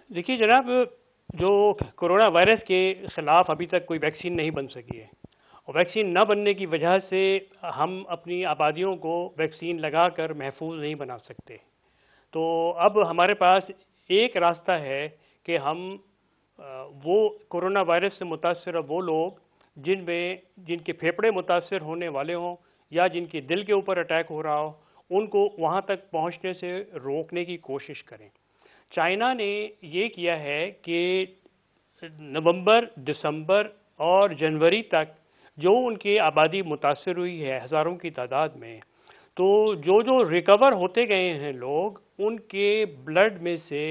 देखिए जनाब, जो कोरोना वायरस के ख़िलाफ़ अभी तक कोई वैक्सीन नहीं बन सकी है, और वैक्सीन न बनने की वजह से हम अपनी आबादियों को वैक्सीन लगाकर महफूज नहीं बना सकते। तो अब हमारे पास एक रास्ता है कि हम वो कोरोना वायरस से मुतासर वो लोग जिनके फेफड़े मुतासर होने वाले हों या जिनके दिल के ऊपर अटैक हो रहा हो, उनको वहाँ तक पहुँचने से रोकने की कोशिश करें। चाइना ने ये किया है कि नवंबर, दिसंबर और जनवरी तक जो उनकी आबादी मुतासर हुई है हज़ारों की तादाद में, तो जो जो रिकवर होते गए हैं लोग, उनके ब्लड में से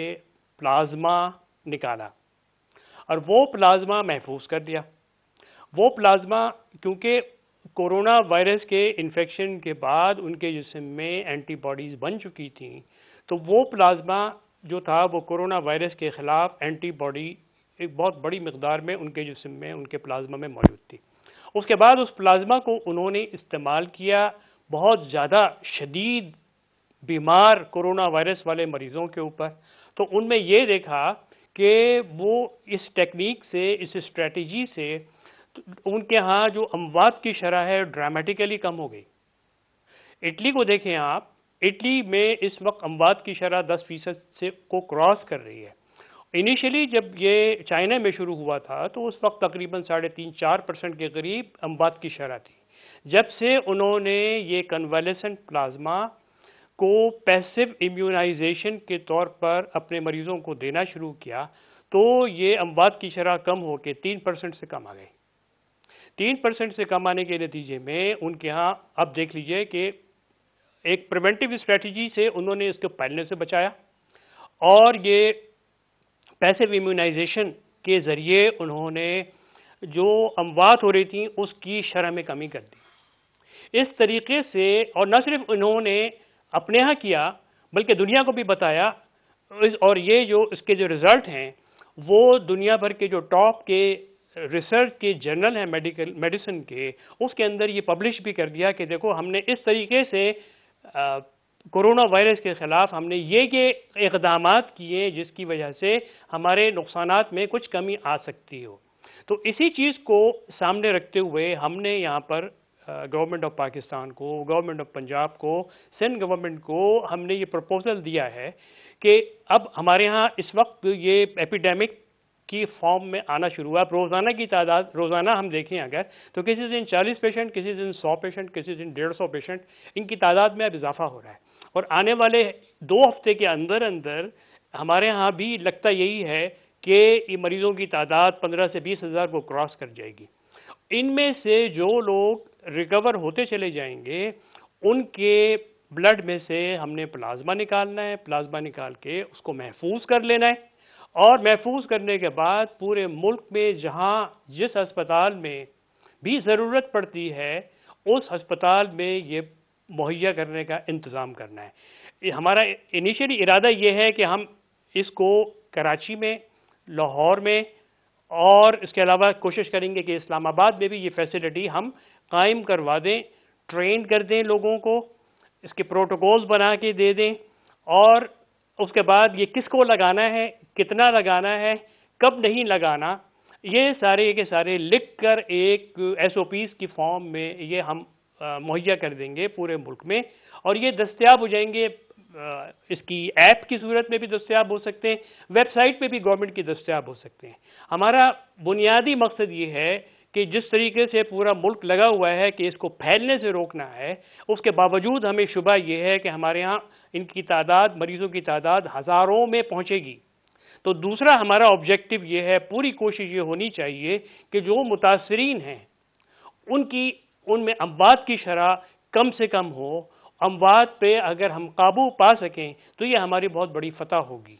प्लाज्मा निकाला और वो प्लाज्मा महफूज कर दिया। वो प्लाज्मा क्योंकि कोरोना वायरस के इन्फेक्शन के बाद उनके जिस्म में एंटीबॉडीज़ बन चुकी थी, तो वो प्लाज्मा जो था वो कोरोना वायरस के ख़िलाफ़ एंटीबॉडी एक बहुत बड़ी मकदार में उनके जिस्म में, उनके प्लाज्मा में मौजूद थी। उसके बाद उस प्लाज्मा को उन्होंने इस्तेमाल किया बहुत ज़्यादा शदीद बीमार कोरोना वायरस वाले मरीज़ों के ऊपर। तो उनमें ये देखा कि वो इस टेक्निक से, इस स्ट्रेटजी से उनके यहाँ जो अमवात की शरह है ड्रामेटिकली कम हो गई। इटली को देखें आप, इटली में इस वक्त अमवात की शरह 10% से को क्रॉस कर रही है। इनिशियली जब ये चाइना में शुरू हुआ था तो उस वक्त तकरीबन 3.5-4% के करीब अमवात की शरह थी। जब से उन्होंने ये कन्वालेसेंट प्लाज्मा को पैसिव इम्यूनाइजेशन के तौर पर अपने मरीज़ों को देना शुरू किया, तो ये अमवात की शरह कम हो के 3% से कम आ गई। 3% से कम आने के नतीजे में उनके यहाँ अब देख लीजिए कि एक प्रिवेंटिव स्ट्रेटजी से उन्होंने इसको फैलने से बचाया, और ये पैसिव इम्यूनाइजेशन के ज़रिए उन्होंने जो अमवात हो रही थी उसकी शरह में कमी कर दी। इस तरीके से, और न सिर्फ उन्होंने अपने यहाँ किया बल्कि दुनिया को भी बताया, और ये जो इसके जो रिज़ल्ट हैं वो दुनिया भर के जो टॉप के रिसर्च के जर्नल हैं मेडिसिन के, उसके अंदर ये पब्लिश भी कर दिया कि देखो हमने इस तरीके से कोरोना वायरस के ख़िलाफ़ हमने ये इक़दामात किए जिसकी वजह से हमारे नुकसानात में कुछ कमी आ सकती हो। तो इसी चीज़ को सामने रखते हुए हमने यहाँ पर गवर्नमेंट ऑफ पाकिस्तान को, गवर्नमेंट ऑफ पंजाब को, सिंध गवर्नमेंट को हमने ये प्रपोज़ल दिया है कि अब हमारे यहाँ इस वक्त ये एपिडेमिक की फॉर्म में आना शुरू हुआ। रोज़ाना की तादाद, रोज़ाना हम देखें अगर, तो किसी दिन 40 पेशेंट, किसी दिन 100 पेशेंट, किसी दिन 150 पेशेंट, इनकी तादाद में अब इजाफा हो रहा है। और आने वाले 2 हफ्ते के अंदर अंदर हमारे यहाँ भी लगता यही है कि ये मरीज़ों की तादाद 15 से 20 हज़ार को क्रॉस कर जाएगी। इनमें से जो लोग रिकवर होते चले जाएंगे उनके ब्लड में से हमने प्लाज्मा निकालना है, प्लाज्मा निकाल के उसको महफूज कर लेना है, और महफूज करने के बाद पूरे मुल्क में जहाँ जिस अस्पताल में भी ज़रूरत पड़ती है उस अस्पताल में ये मुहैया करने का इंतज़ाम करना है। हमारा इनिशियली इरादा ये है कि हम इसको कराची में, लाहौर में, और इसके अलावा कोशिश करेंगे कि इस्लामाबाद में भी ये फैसिलिटी हम कायम करवा दें, ट्रेन कर दें लोगों को, इसके प्रोटोकॉल्स बना के दे दें, और उसके बाद ये किसको लगाना है, कितना लगाना है, कब नहीं लगाना, ये सारे के सारे लिख कर एक SOPs की फॉर्म में ये हम मुहैया कर देंगे पूरे मुल्क में, और ये दस्तयाब हो जाएंगे। इसकी ऐप की सूरत में भी दस्तयाब हो सकते हैं, वेबसाइट पे भी गवर्नमेंट की दस्तयाब हो सकते हैं। हमारा बुनियादी मकसद ये है कि जिस तरीके से पूरा मुल्क लगा हुआ है कि इसको फैलने से रोकना है, उसके बावजूद हमें शुबा ये है कि हमारे यहाँ इनकी तादाद, मरीज़ों की तादाद हज़ारों में पहुँचेगी। तो दूसरा हमारा ऑब्जेक्टिव ये है, पूरी कोशिश ये होनी चाहिए कि जो मुतासरीन हैं उनमें अमवात की शरह कम से कम हो। अमवात पे अगर हम काबू पा सकें तो ये हमारी बहुत बड़ी फतह होगी।